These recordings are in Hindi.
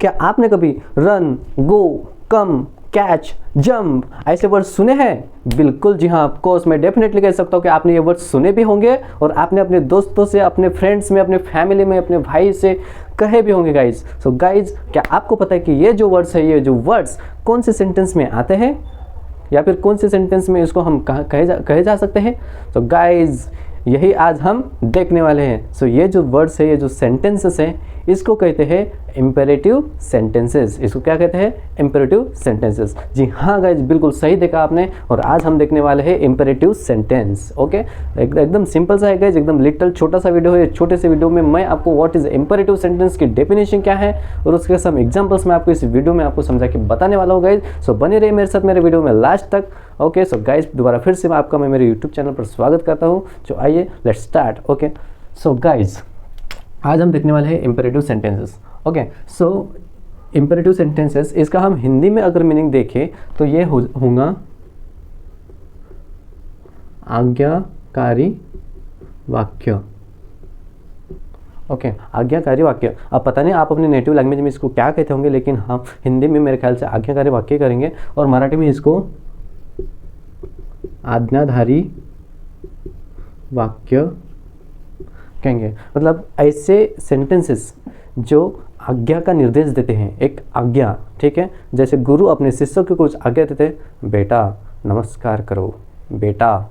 क्या आपने कभी रन, गो, कम, कैच, जंप ऐसे वर्ड सुने हैं? बिल्कुल जी हाँ, ऑफकोर्स मैं डेफिनेटली कह सकता हूँ कि आपने ये वर्ड सुने भी होंगे और आपने अपने दोस्तों से, अपने फ्रेंड्स में, अपने फैमिली में, अपने भाई से कहे भी होंगे गाइज। सो गाइज, क्या आपको पता है कि ये जो वर्ड्स है, ये जो वर्ड्स कौन से सेंटेंस में आते हैं या फिर कौन से सेंटेंस में इसको हम कहे जा सकते हैं? तो गाइज, यही आज हम देखने वाले हैं। सो ये जो वर्ड्स है, ये जो सेंटेंसेस हैं, इसको कहते हैं इम्पेरेटिव सेंटेंसेस। इसको क्या कहते हैं? Imperative sentences. जी हाँ गाइज, बिल्कुल सही देखा आपने। और आज हम देखने वाले हैं इम्पेरेटिव सेंटेंस। ओके, एकदम सिंपल सा है गाइज, एकदम लिटल छोटा सा वीडियो है। छोटे से वीडियो में मैं आपको व्हाट इज इम्पेरेटिव सेंटेंस की डेफिनेशन क्या है और उसके सम एग्जाम्पल्स मैं आपको इस वीडियो में आपको समझा के बताने वाला हूँ गाइज। सो बने रहिए मेरे साथ मेरे वीडियो में लास्ट तक। ओके, सो गाइज, दोबारा फिर से आपका मैं मेरे यूट्यूब चैनल पर स्वागत करता हूँ। तो आइए let's start. Okay, so guys, आज हम देखने वाले हैं इम्पेरेटिव सेंटेंसेस। ओके, सो इम्पेरेटिव सेंटेंसेस, इसका हम हिंदी में अगर मीनिंग देखें तो ये होगा आज्ञाकारी वाक्य। ओके, आज्ञाकारी वाक्य। अब पता नहीं आप अपने नेटिव लैंग्वेज में इसको क्या कहते होंगे, लेकिन हम हिंदी में मेरे ख्याल से आज्ञाकारी वाक्य करेंगे और मराठी में इसको आज्ञाधारी वाक्य कहेंगे। मतलब ऐसे सेंटेंसेस जो आज्ञा का निर्देश देते हैं, एक आज्ञा, ठीक है। जैसे गुरु अपने शिष्यों को कुछ आज्ञा देते हैं, बेटा नमस्कार करो, बेटा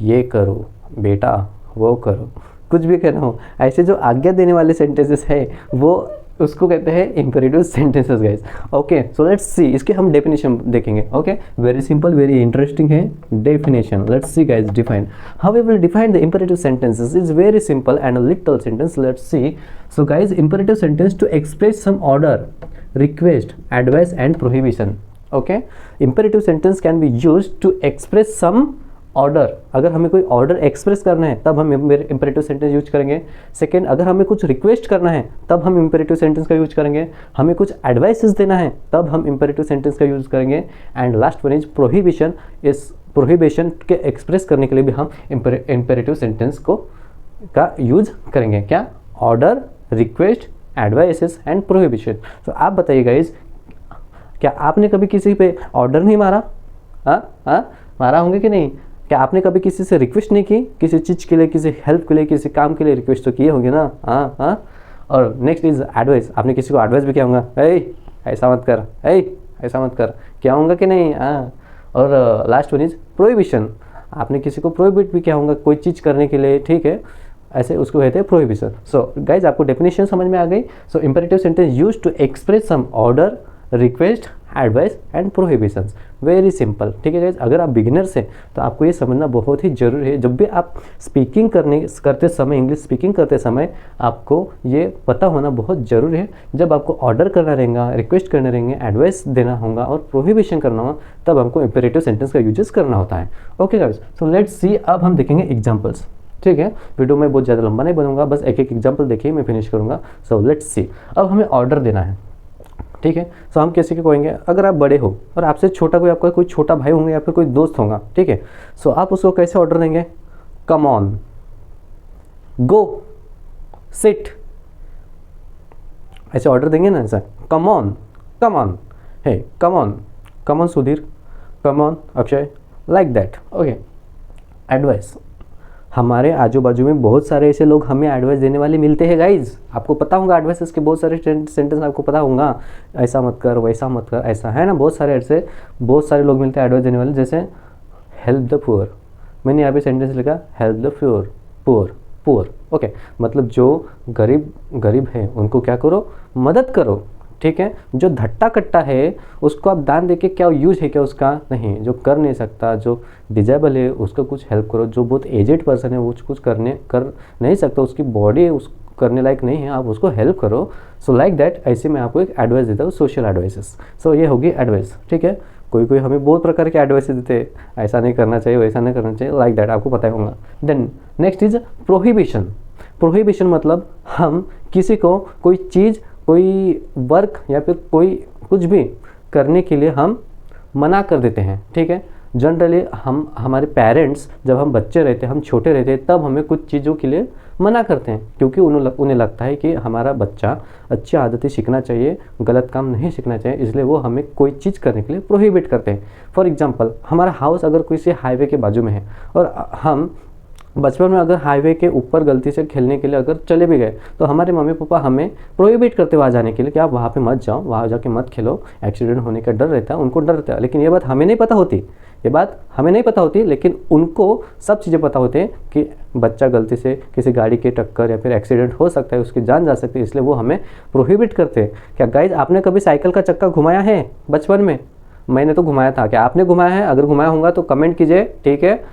ये करो, बेटा वो करो, कुछ भी कहना हो, ऐसे जो आज्ञा देने वाले सेंटेंसेस है वो उसको कहते हैं imperative sentences guys. Okay, so let's see, इसके हम डेफिनेशन देखेंगे। Okay, very simple, very interesting है definition. Let's see guys, define how we will define the imperative sentences is very simple and a little sentence. Let's see. So guys, imperative sentence to express some order, request, advice and prohibition. Okay, imperative sentence can be used to express some order. अगर हमें कोई ऑर्डर एक्सप्रेस करना है तब हम इम्पेरेटिव सेंटेंस यूज करेंगे। सेकेंड, अगर हमें कुछ रिक्वेस्ट करना है तब हम इम्पेरेटिव सेंटेंस का यूज करेंगे। हमें कुछ एडवाइसेस देना है तब हम इम्पेरेटिव सेंटेंस का यूज करेंगे। And last one is prohibition. इस प्रोहिबिशन के एक्सप्रेस करने के लिए भी हम इम्पेरेटिव सेंटेंस को का यूज करेंगे। क्या? Order, request, advices and prohibition. तो आप बताइए गाइज, क्या आपने कभी किसी पे ऑर्डर नहीं मारा? मारा होंगे कि नहीं? क्या आपने कभी किसी से रिक्वेस्ट नहीं की? किसी चीज़ के लिए, किसी हेल्प के लिए, किसी काम के लिए रिक्वेस्ट तो किए होंगे ना? हाँ। और नेक्स्ट इज एडवाइस। आपने किसी को एडवाइस भी किया होगा, ऐसा मत कर, ऐसा मत कर, क्या होगा कि नहीं? हाँ। और लास्ट वन इज प्रोहिबिशन। आपने किसी को प्रोहिबिट भी किया होगा कोई चीज़ करने के लिए, ठीक है, ऐसे उसको कहते हैं प्रोहिबिशन। सो गाइज, आपको डेफिनेशन समझ में आ गई। So imperative sentence used to express some order, request, advice and prohibitions. Very simple, ठीक है गाइज। अगर आप बिगिनर्स हैं तो आपको ये समझना बहुत ही जरूरी है। जब भी आप स्पीकिंग करते समय, इंग्लिश स्पीकिंग करते समय, आपको ये पता होना बहुत ज़रूरी है। जब आपको ऑर्डर करना रहेगा, रिक्वेस्ट करना रहेंगे, एडवाइस देना होगा और प्रोहिबिशन करना होगा, तब हमको इम्पेरेटिव सेंटेंस का यूजेस करना होता है। ओके गाइज, सो लेट्स सी। अब हम देखेंगे एग्जाम्पल्स, ठीक है। वीडियो में बहुत ज़्यादा लंबा नहीं बनूंगा, बस एक एक एग्जाम्पल देखिए, मैं फिनिश करूँगा। सो लेट्स सी। अब हमें ऑर्डर देना है, ठीक है। सो हम किसी को कहेंगे, अगर आप बड़े हो और आपसे छोटा कोई, आपका कोई छोटा भाई होंगे या फिर कोई दोस्त होगा, ठीक है। सो आप उसको कैसे ऑर्डर देंगे? कम ऑन, गो, सिट, ऐसे ऑर्डर देंगे ना, ऐसा come on, come on, hey come on, come on Sudhir, come on Akshay, like that. Okay, advice. हमारे आजू बाजू में बहुत सारे ऐसे लोग हमें एडवाइस देने वाले मिलते हैं गाइज। आपको पता होगा एडवाइसेस के बहुत सारे सेंटेंस आपको पता होगा, ऐसा मत कर, वैसा मत कर, ऐसा है ना। बहुत सारे लोग मिलते हैं एडवाइस देने वाले। जैसे हेल्प द पुअर, मैंने यहाँ पे सेंटेंस लिखा हेल्प द पुअर। ओके, मतलब जो गरीब है उनको क्या करो? मदद करो, ठीक है। जो धट्टा कट्टा है उसको आप दान देके क्या यूज है क्या उसका? नहीं। जो कर नहीं सकता, जो डिजेबल है, उसको कुछ हेल्प करो। जो बहुत एजेड पर्सन है, वो कुछ कर नहीं सकता, उसकी बॉडी उस करने लायक नहीं है, आप उसको हेल्प करो। सो लाइक दैट, ऐसे मैं आपको एक एडवाइस देता हूँ, सोशल एडवाइसेस। सो ये होगी एडवाइस, ठीक है। कोई हमें बहुत प्रकार के एडवाइस देते हैं, ऐसा नहीं करना चाहिए, वैसा नहीं करना चाहिए, लाइक दैट, आपको पता होगा। Then next is prohibition. Prohibition मतलब हम किसी को कोई चीज़, कोई वर्क या फिर कोई कुछ भी करने के लिए हम मना कर देते हैं, ठीक है। जनरली हमारे पेरेंट्स, जब हम बच्चे रहते हैं, हम छोटे रहते हैं, तब हमें कुछ चीज़ों के लिए मना करते हैं, क्योंकि उन्हें लगता है कि हमारा बच्चा अच्छी आदतें सीखना चाहिए, गलत काम नहीं सीखना चाहिए, इसलिए वो हमें कोई चीज़ करने के लिए प्रोहिबिट करते हैं। फॉर एग्जांपल, हमारा हाउस अगर किसी हाईवे के बाजू में है और हम बचपन में अगर हाईवे के ऊपर गलती से खेलने के लिए अगर चले भी गए, तो हमारे मम्मी पापा हमें प्रोहिबिट करते वहाँ जाने के लिए कि आप वहाँ पे मत जाओ, वहाँ जाके मत खेलो, एक्सीडेंट होने का डर रहता है, उनको डर रहता है। लेकिन ये बात हमें नहीं पता होती, लेकिन उनको सब चीज़ें पता होती हैं कि बच्चा गलती से किसी गाड़ी के टक्कर या फिर एक्सीडेंट हो सकता है, उसकी जान जा सकती है, इसलिए वो हमें प्रोहिबिट करते हैं। क्या गाइज, आपने कभी साइकिल का चक्का घुमाया है बचपन में? मैंने तो घुमाया था। क्या आपने घुमाया है? अगर घुमाया होगा तो कमेंट कीजिए, ठीक है।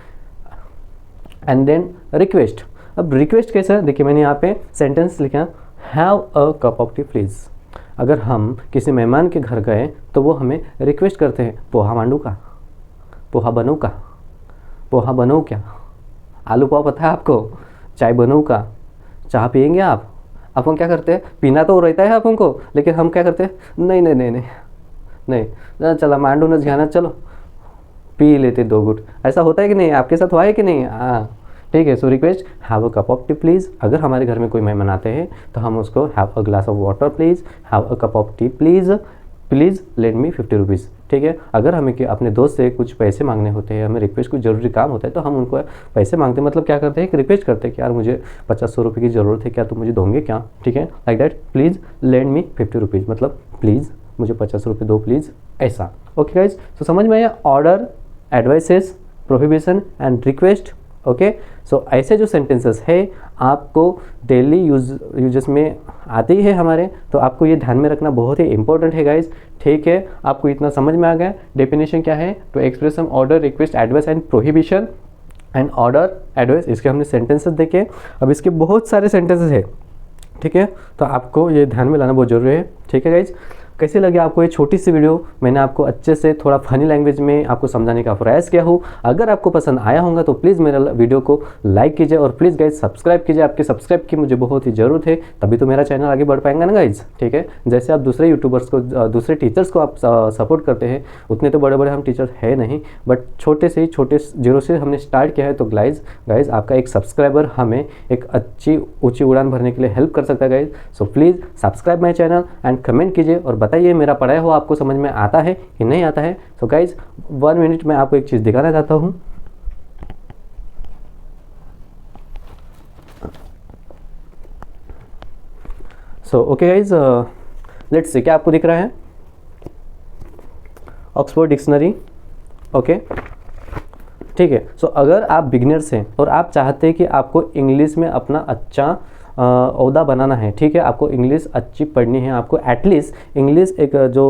And then request. अब रिक्वेस्ट कैसा है, देखिए मैंने यहाँ पे सेंटेंस लिखा, have a cup of tea please. अगर हम किसी मेहमान के घर गए तो वो हमें रिक्वेस्ट करते हैं, पोहा मांडू का, पोहा पोहा बनो क्या, आलू पाव पता है आपको, चाय बनो का, चाय पियेंगे आप? अपन क्या करते हैं, पीना तो रहता है अपन को, लेकिन हम क्या करते हैं, नहीं चला मांडू न जाना, चलो पी लेते 2 घुट। ऐसा होता है कि नहीं, आपके साथ हुआ है कि नहीं? हाँ, ठीक है। So request, have a cup of tea please. अगर हमारे घर में कोई मेहमान आते हैं तो हम उसको have a glass of water please, have a cup of tea please, please lend me 50 rupees, ठीक है। अगर हमें कि अपने दोस्त से कुछ पैसे मांगने होते हैं, हमें रिक्वेस्ट कुछ ज़रूरी काम होता है, तो हम उनको पैसे मांगते हैं, मतलब क्या करते हैं, एक रिक्वेस्ट करते हैं कि यार मुझे 50-100 रुपये की ज़रूरत है, क्या तुम मुझे दोगे क्या, ठीक है, like that. Please lend me 50 rupees, मतलब प्लीज़ मुझे 50 रुपये दो प्लीज़, ऐसा। ओके गाइज, तो समझ में आया, order, advices, prohibition and request. Okay, so ऐसे जो सेंटेंसेस है आपको डेली यूजेस में आते ही है हमारे, तो आपको ये ध्यान में रखना बहुत ही इंपॉर्टेंट है गाइज, ठीक है। आपको इतना समझ में आ गया, डेफिनेशन क्या है, to express some order, request, advice and prohibition and order, advice, इसके हमने सेंटेंसेस देखे। अब इसके बहुत सारे सेंटेंसेस है, ठीक है, तो आपको ये ध्यान में लाना बहुत जरूरी है, ठीक है गाइज। कैसे लगे आपको ये छोटी सी वीडियो? मैंने आपको अच्छे से थोड़ा फनी लैंग्वेज में आपको समझाने का प्रयास किया हूँ। अगर आपको पसंद आया होगा तो प्लीज़ मेरा वीडियो को लाइक कीजिए और प्लीज़ गाइज सब्सक्राइब कीजिए। आपके सब्सक्राइब की मुझे बहुत ही ज़रूरत है, तभी तो मेरा चैनल आगे बढ़ पाएंगा ना गाइज, ठीक है। जैसे आप दूसरे यूट्यूबर्स को, दूसरे टीचर्स को आप सपोर्ट करते हैं, उतने तो बड़े बड़े हम टीचर है नहीं, बट छोटे जीरो से हमने स्टार्ट किया है। तो गाइज आपका एक सब्सक्राइबर हमें एक अच्छी ऊँची उड़ान भरने के लिए हेल्प कर सकता है guys. So please subscribe my channel and comment कीजिए और बताइए मेरा पढ़ाया हुआ आपको समझ में आता है कि नहीं आता है। सो गाइज 1 मिनट में आपको एक चीज़ दिखाना चाहता हूँ। So okay guys, let's see, क्या आपको दिख रहा है? ऑक्सफोर्ड डिक्शनरी, ओके, ठीक है। सो अगर आप बिगिनर्स हैं और आप चाहते हैं कि आपको इंग्लिश में अपना अच्छा ओहदा बनाना है, ठीक है, आपको इंग्लिश अच्छी पढ़नी है, आपको एटलीस्ट इंग्लिश एक जो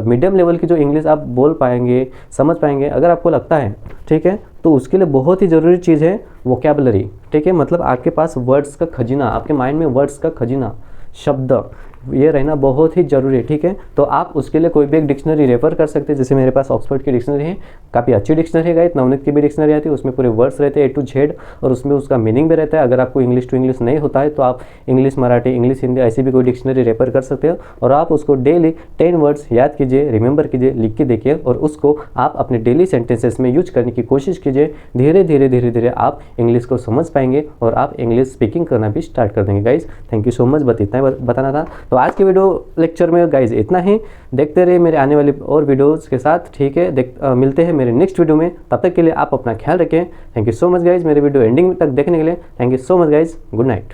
मीडियम लेवल की जो इंग्लिश आप बोल पाएंगे, समझ पाएंगे, अगर आपको लगता है, ठीक है, तो उसके लिए बहुत ही ज़रूरी चीज़ है वोकैबुलरी, ठीक है। मतलब आपके पास वर्ड्स का खजीना, आपके माइंड में वर्ड्स का खजीना, शब्द, ये रहना बहुत ही ज़रूरी है, ठीक है। तो आप उसके लिए कोई भी एक डिक्शनरी रेफर कर सकते हैं। जैसे मेरे पास ऑक्सफोर्ड की डिक्शनरी है, काफ़ी अच्छी डिक्शनरी है गाइस। नवनीत की भी डिक्शनरी आती है, उसमें पूरे वर्ड्स रहते हैं A to Z और उसमें उसका मीनिंग भी रहता है। अगर आपको इंग्लिश टू इंग्लिश नहीं होता है तो आप इंग्लिश मराठी, इंग्लिश हिंदी ऐसी भी कोई डिक्शनरी रेफर कर सकते हो और आप उसको डेली 10 वर्ड्स याद कीजिए, रिमेंबर कीजिए, लिख के देखिए और उसको आप अपने डेली सेंटेंसेस में यूज करने की कोशिश कीजिए। धीरे धीरे आप इंग्लिश को समझ पाएंगे और आप इंग्लिश स्पीकिंग करना भी स्टार्ट कर देंगे guys. Thank you so much, बस इतना ही बताना था। तो आज के वीडियो लेक्चर में गाइज इतना ही। देखते रहिए मेरे आने वाली और वीडियोस के साथ, ठीक है। मिलते हैं मेरे नेक्स्ट वीडियो में, तब तक के लिए आप अपना ख्याल रखें। Thank you so much guys, मेरे वीडियो एंडिंग तक देखने के लिए। Thank you so much guys, good night.